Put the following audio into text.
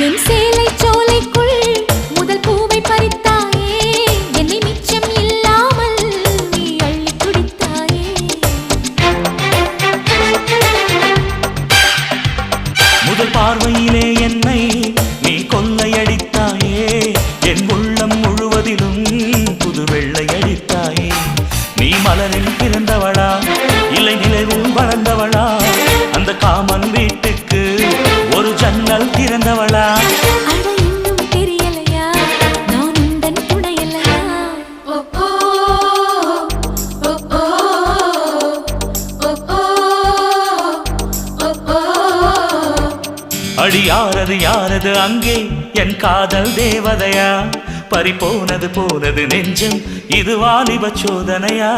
என் சேலை சோலைக்குள் முதல் பூவை பறித்தாயே, என்னை மிச்சம் இல்லாமல் நீ அள்ளி குடித்தாயே. முதல் பார்வையிலே என்னை நீ கொள்ளையடித்தாயே, என் உள்ளம் முழுவதிலும் புது வெள்ளையடித்தாயே. நீ மலரில் பிறந்தவளா இல்லை நிலவில் வளர்ந்தவளா, அந்த காமன் வீட்டுக்கு ஒரு ஜன்னல் திறந்தவளா. அட இன்னும் தெரியலையா நான் உந்தன் துணையல்லையா. அடி யாரது யாரது அங்கே என் காதல் தேவதையா, பறிபோனது போனது நெஞ்சம் இது வாலிப சோதனையா.